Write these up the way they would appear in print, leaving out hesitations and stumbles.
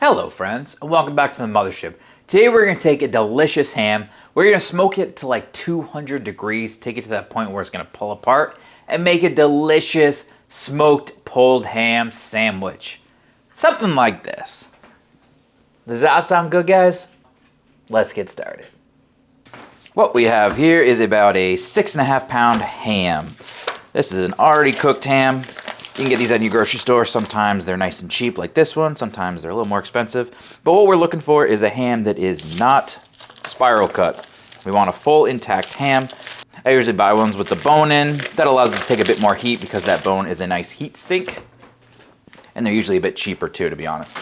Hello friends, and welcome back to the Mothership. Today we're going to take a delicious ham. We're going to smoke it to like 200 degrees, take it to that point where it's going to pull apart, and make a delicious smoked pulled ham sandwich. Something like this. Does that sound good, guys? Let's get started. What we have here is about a 6.5 pound ham. This is an already cooked ham. You can get these at your grocery store. Sometimes they're nice and cheap like this one. Sometimes they're a little more expensive. But what we're looking for is a ham that is not spiral cut. We want a full intact ham. I usually buy ones with the bone in. That allows us to take a bit more heat because that bone is a nice heat sink. And they're usually a bit cheaper too, to be honest.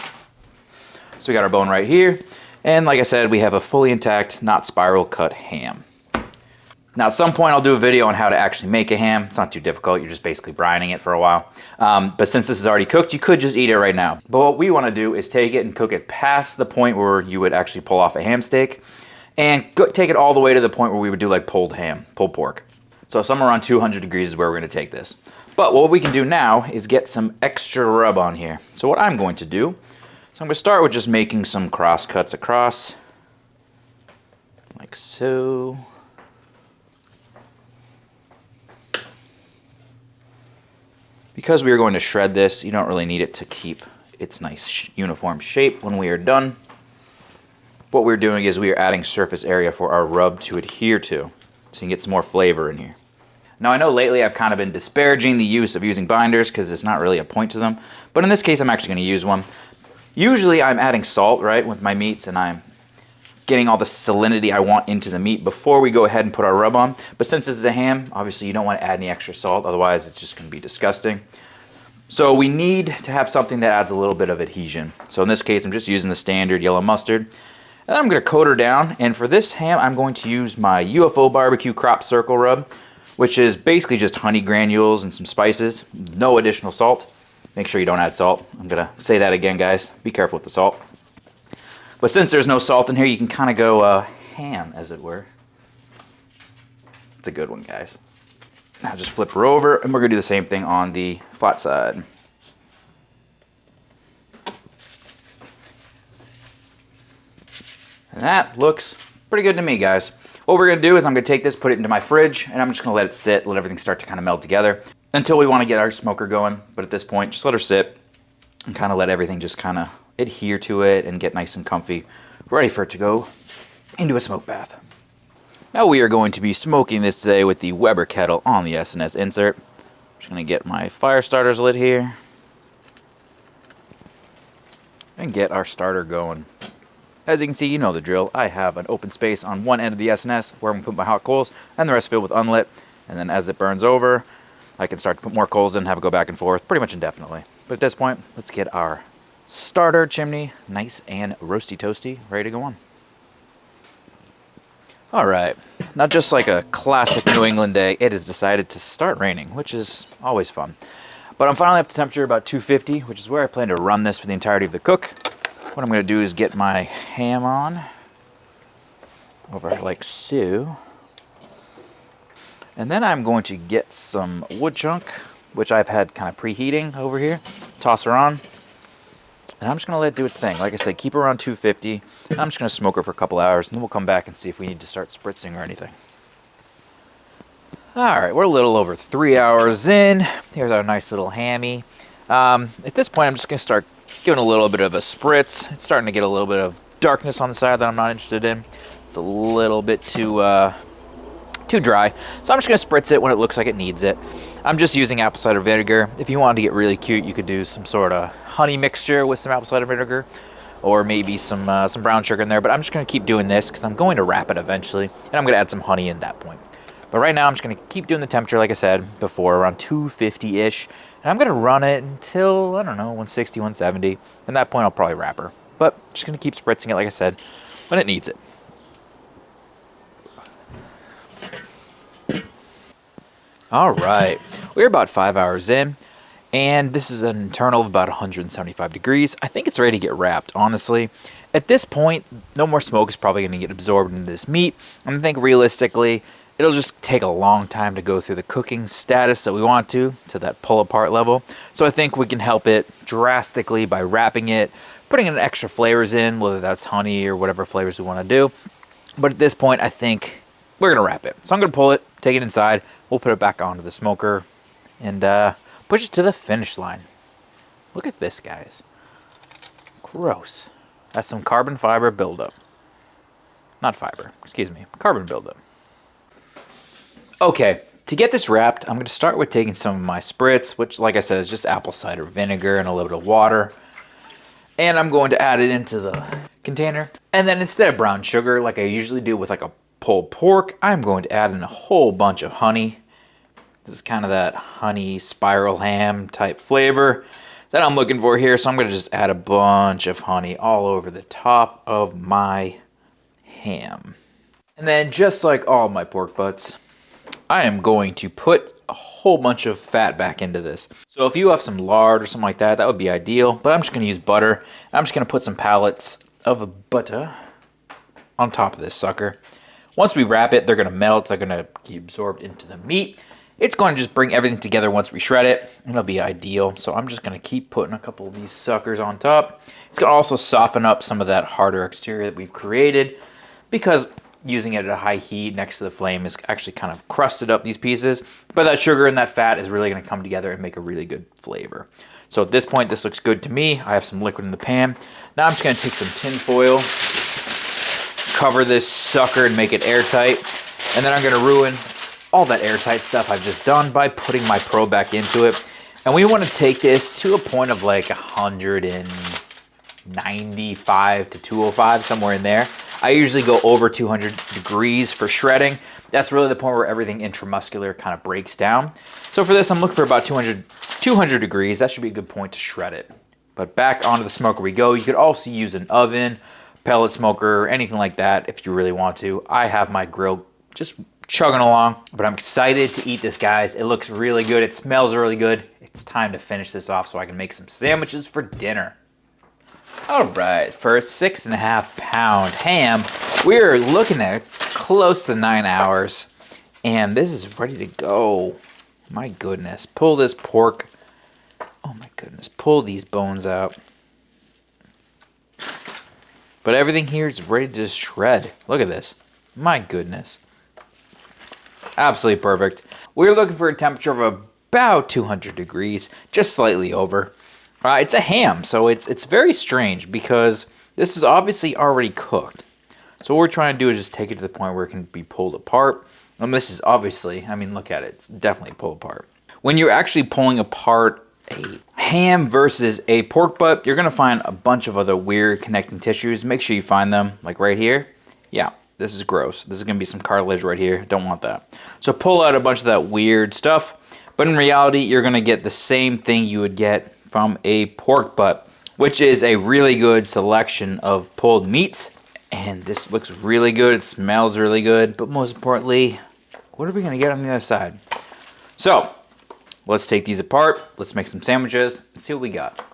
So we got our bone right here. And like I said, we have a fully intact, not spiral cut ham. Now at some point I'll do a video on how to actually make a ham. It's not too difficult, you're just basically brining it for a while. But since this is already cooked, you could just eat it right now. But what we want to do is take it and cook it past the point where you would actually pull off a ham steak. And take it all the way to the point where we would do like pulled ham, pulled pork. So somewhere around 200 degrees is where we're going to take this. But what we can do now is get some extra rub on here. So what I'm going to do, so I'm going to start with just making some cross cuts across. Like so. Because we are going to shred this, you don't really need it to keep its nice uniform shape when we are done. What we're doing is we are adding surface area for our rub to adhere to, so you can get some more flavor in here. Now I know lately I've kind of been disparaging the use of using binders because it's not really a point to them, but in this case I'm actually going to use one. Usually I'm adding salt, right, with my meats, and I'm getting all the salinity I want into the meat before we go ahead and put our rub on. But since this is a ham, obviously you don't want to add any extra salt, otherwise it's just going to be disgusting. So we need to have something that adds a little bit of adhesion. So in this case, I'm just using the standard yellow mustard. And I'm going to coat her down, and for this ham, I'm going to use my UFOBBQ crop circle rub, which is basically just honey granules and some spices, no additional salt. Make sure you don't add salt. I'm going to say that again, guys. Be careful with the salt. But since there's no salt in here, you can kind of go ham, as it were. It's a good one, guys. Now just flip her over, and we're going to do the same thing on the flat side. And that looks pretty good to me, guys. What we're going to do is I'm going to take this, put it into my fridge, and I'm just going to let it sit, let everything start to kind of melt together until we want to get our smoker going. But at this point, just let her sit and kind of let everything just kind of adhere to it and get nice and comfy, ready for it to go into a smoke bath. Now we are going to be smoking this today with the Weber kettle on the S&S insert. I'm just going to get my fire starters lit here and get our starter going. As you can see, you know the drill. I have an open space on one end of the S&S where I'm going to put my hot coals, and the rest filled with unlit. And then as it burns over, I can start to put more coals in and have it go back and forth pretty much indefinitely. But at this point, let's get our starter chimney nice and roasty toasty, ready to go on. Alright, not just like a classic New England day, it has decided to start raining, which is always fun. But I'm finally up to temperature about 250, which is where I plan to run this for the entirety of the cook. What I'm going to do is get my ham on over like so. And then I'm going to get some wood chunk, which I've had kind of preheating over here. Toss her on. And I'm just going to let it do its thing. Like I said, keep her around 250. And I'm just going to smoke her for a couple hours, and then we'll come back and see if we need to start spritzing or anything. Alright, we're a little over 3 hours in. Here's our nice little hammy. At this point, I'm just going to start giving a little bit of a spritz. It's starting to get a little bit of darkness on the side that I'm not interested in. It's a little bit too dry. So I'm just going to spritz it when it looks like it needs it. I'm just using apple cider vinegar. If you wanted to get really cute, you could do some sort of honey mixture with some apple cider vinegar, or maybe some brown sugar in there. But I'm just going to keep doing this because I'm going to wrap it eventually, and I'm going to add some honey at that point. But right now, I'm just going to keep doing the temperature, like I said before, around 250-ish. And I'm going to run it until, I don't know, 160, 170. At that point, I'll probably wrap her. But just going to keep spritzing it, like I said, when it needs it. All right, we're about 5 hours in, and this is an internal of about 175 degrees. I think it's ready to get wrapped, honestly. At this point, no more smoke is probably going to get absorbed into this meat. I think realistically, it'll just take a long time to go through the cooking status that we want to that pull apart level. So I think we can help it drastically by wrapping it, putting in extra flavors in, whether that's honey or whatever flavors we want to do. But at this point, I think we're going to wrap it. So I'm going to pull it, take it inside. We'll put it back onto the smoker and push it to the finish line. Look at this, guys. Gross. That's some carbon fiber buildup. Not fiber, excuse me, carbon buildup. Okay, to get this wrapped, I'm going to start with taking some of my spritz, which, like I said, is just apple cider vinegar and a little bit of water. And I'm going to add it into the container. And then instead of brown sugar, like I usually do with like a pulled pork, I'm going to add in a whole bunch of honey. This is kind of that honey spiral ham type flavor that I'm looking for here. So I'm going to just add a bunch of honey all over the top of my ham. And then just like all my pork butts, I am going to put a whole bunch of fat back into this. So if you have some lard or something like that, that would be ideal. But I'm just going to use butter. I'm just going to put some pallets of butter on top of this sucker. Once we wrap it, they're going to melt. They're going to be absorbed into the meat. It's going to just bring everything together once we shred it. It'll be ideal. So I'm just going to keep putting a couple of these suckers on top. It's going to also soften up some of that harder exterior that we've created, because using it at a high heat next to the flame is actually kind of crusted up these pieces. But that sugar and that fat is really going to come together and make a really good flavor. So at this point, this looks good to me. I have some liquid in the pan. Now I'm just going to take some tin foil, cover this sucker and make it airtight. And then I'm going to ruin all that airtight stuff I've just done by putting my probe back into it. And we want to take this to a point of like 195 to 205, somewhere in there. I usually go over 200 degrees for shredding. That's really the point where everything intramuscular kind of breaks down. So for this, I'm looking for about 200 degrees. That should be a good point to shred it. But back onto the smoker we go. You could also use an oven, pellet smoker, anything like that if you really want to. I have my grill just chugging along, but I'm excited to eat this, guys. It looks really good. It smells really good. It's time to finish this off so I can make some sandwiches for dinner. All right, for a 6.5 pound ham, we're looking at close to 9 hours, and this is ready to go. My goodness, pull this pork. Oh my goodness, pull these bones out. But everything here is ready to shred. Look at this. My goodness. Absolutely perfect. We're looking for a temperature of about 200 degrees, just slightly over. It's a ham, so it's very strange because this is obviously already cooked. So what we're trying to do is just take it to the point where it can be pulled apart. And this is obviously, I mean, look at it. It's definitely pulled apart. When you're actually pulling apart a ham versus a pork butt, you're going to find a bunch of other weird connecting tissues. Make sure you find them, like right here. Yeah, this is gross. This is going to be some cartilage right here. Don't want that. So pull out a bunch of that weird stuff. But in reality, you're going to get the same thing you would get from a pork butt, which is a really good selection of pulled meats. And this looks really good. It smells really good. But most importantly, what are we going to get on the other side? So let's take these apart. Let's make some sandwiches and see what we got.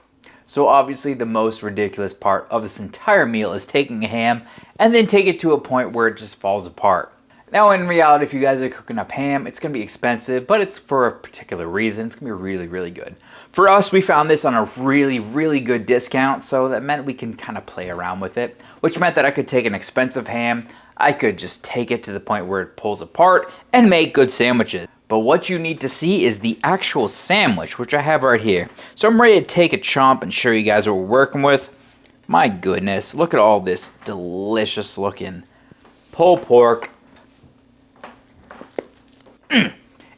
So obviously the most ridiculous part of this entire meal is taking a ham and then take it to a point where it just falls apart. Now in reality, if you guys are cooking up ham, it's going to be expensive, but it's for a particular reason. It's going to be really, really good. For us, we found this on a really, really good discount, so that meant we can kind of play around with it, which meant that I could take an expensive ham, I could just take it to the point where it pulls apart and make good sandwiches. But what you need to see is the actual sandwich, which I have right here. So I'm ready to take a chomp and show you guys what we're working with. My goodness, look at all this delicious looking pulled pork.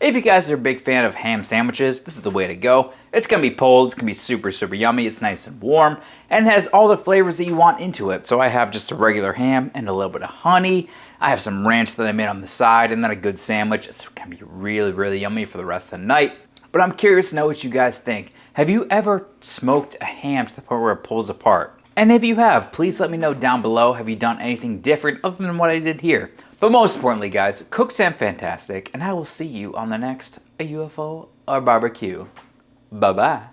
If you guys are a big fan of ham sandwiches, this is the way to go. It's going to be pulled, it's going to be super, super yummy, it's nice and warm, and it has all the flavors that you want into it. So I have just a regular ham and a little bit of honey. I have some ranch that I made on the side, and then a good sandwich. It's going to be really, really yummy for the rest of the night. But I'm curious to know what you guys think. Have you ever smoked a ham to the point where it pulls apart? And if you have, please let me know down below. Have you done anything different other than what I did here? But most importantly, guys, cook Sam fantastic, and I will see you on the next UFO or barbecue. Bye-bye.